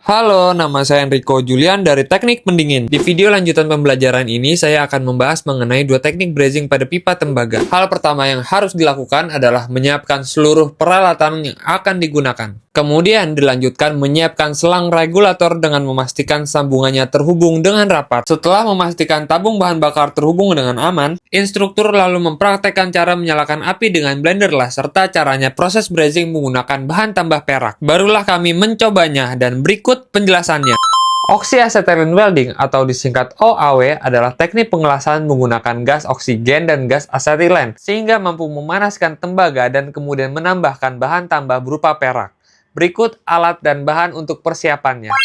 Halo, nama saya Enrico Julian dari Teknik Pendingin. Di video lanjutan pembelajaran ini, saya akan membahas mengenai dua teknik brazing pada pipa tembaga. Hal pertama yang harus dilakukan adalah menyiapkan seluruh peralatan yang akan digunakan. Kemudian dilanjutkan menyiapkan selang regulator dengan memastikan sambungannya terhubung dengan rapat. Setelah memastikan tabung bahan bakar terhubung dengan aman, instruktur lalu mempraktekkan cara menyalakan api dengan blender las serta caranya proses brazing menggunakan bahan tambah perak. Barulah kami mencobanya dan berikut penjelasannya. Oxyacetylene welding atau disingkat OAW adalah teknik pengelasan menggunakan gas oksigen dan gas asetilen sehingga mampu memanaskan tembaga dan kemudian menambahkan bahan tambah berupa perak. Berikut alat dan bahan untuk persiapannya.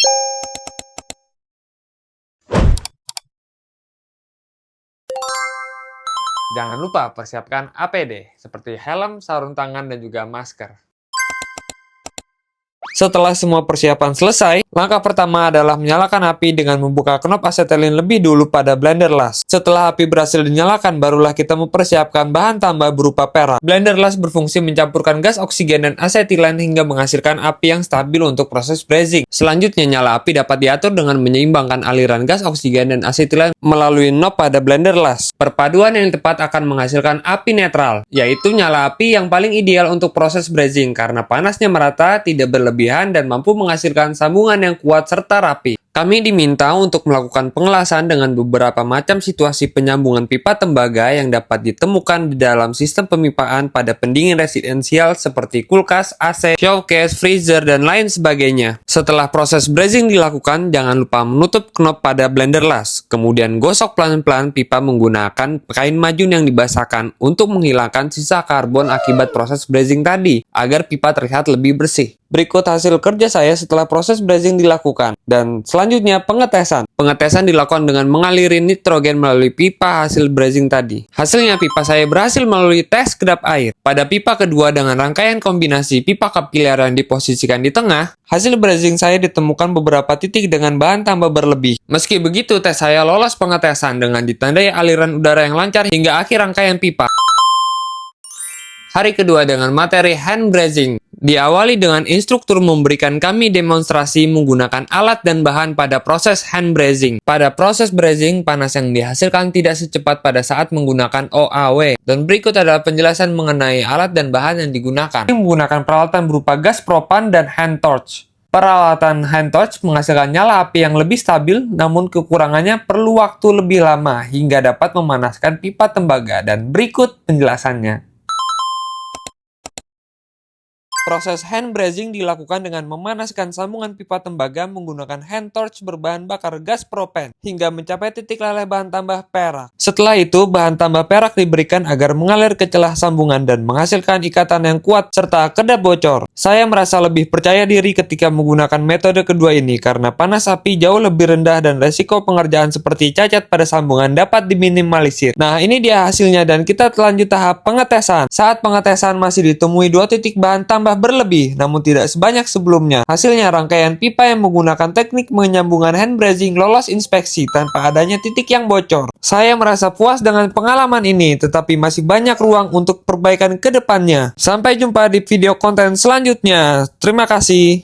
Jangan lupa persiapkan APD seperti helm, sarung tangan, dan juga masker. Setelah semua persiapan selesai, langkah pertama adalah menyalakan api dengan membuka knop asetilin lebih dulu pada blender las. Setelah api berhasil dinyalakan, barulah kita mempersiapkan bahan tambah berupa perak. Blender las berfungsi mencampurkan gas oksigen dan asetilen hingga menghasilkan api yang stabil untuk proses brazing. Selanjutnya, nyala api dapat diatur dengan menyeimbangkan aliran gas oksigen dan asetilen melalui knob pada blender las. Perpaduan yang tepat akan menghasilkan api netral, yaitu nyala api yang paling ideal untuk proses brazing karena panasnya merata, tidak berlebihan, dan mampu menghasilkan sambungan yang kuat serta rapi. Kami diminta untuk melakukan pengelasan dengan beberapa macam situasi penyambungan pipa tembaga yang dapat ditemukan di dalam sistem pemipaan pada pendingin residensial seperti kulkas, AC, showcase, freezer, dan lain sebagainya. Setelah proses brazing dilakukan, jangan lupa menutup knop pada blender las. Kemudian gosok pelan-pelan pipa menggunakan kain majun yang dibasahkan untuk menghilangkan sisa karbon akibat proses brazing tadi, agar pipa terlihat lebih bersih. Berikut hasil kerja saya setelah proses brazing dilakukan. Dan selanjutnya pengetesan. Pengetesan dilakukan dengan mengaliri nitrogen melalui pipa hasil brazing tadi. Hasilnya pipa saya berhasil melalui tes kedap air. Pada pipa kedua dengan rangkaian kombinasi pipa kapiler yang diposisikan di tengah, hasil brazing saya ditemukan beberapa titik dengan bahan tambah berlebih. Meski begitu, tes saya lolos pengetesan dengan ditandai aliran udara yang lancar hingga akhir rangkaian pipa. Hari kedua dengan materi hand brazing. Diawali dengan instruktur memberikan kami demonstrasi menggunakan alat dan bahan pada proses hand brazing. Pada proses brazing, panas yang dihasilkan tidak secepat pada saat menggunakan OAW. Dan berikut adalah penjelasan mengenai alat dan bahan yang digunakan. Ini menggunakan peralatan berupa gas propan dan hand torch. Peralatan hand torch menghasilkan nyala api yang lebih stabil, namun kekurangannya perlu waktu lebih lama hingga dapat memanaskan pipa tembaga. Dan berikut penjelasannya. Proses hand brazing dilakukan dengan memanaskan sambungan pipa tembaga menggunakan hand torch berbahan bakar gas propen hingga mencapai titik leleh bahan tambah perak. Setelah itu, bahan tambah perak diberikan agar mengalir ke celah sambungan dan menghasilkan ikatan yang kuat serta kedap bocor. Saya merasa lebih percaya diri ketika menggunakan metode kedua ini karena panas api jauh lebih rendah dan resiko pengerjaan seperti cacat pada sambungan dapat diminimalisir. Nah, ini dia hasilnya dan kita lanjut tahap pengetesan. Saat pengetesan masih ditemui 2 titik bahan tambah berlebih, namun tidak sebanyak sebelumnya. Hasilnya rangkaian pipa yang menggunakan teknik menyambungan hand brazing lolos inspeksi tanpa adanya titik yang bocor. Saya merasa puas dengan pengalaman ini, tetapi masih banyak ruang untuk perbaikan ke depannya. Sampai jumpa di video konten selanjutnya. Terima kasih.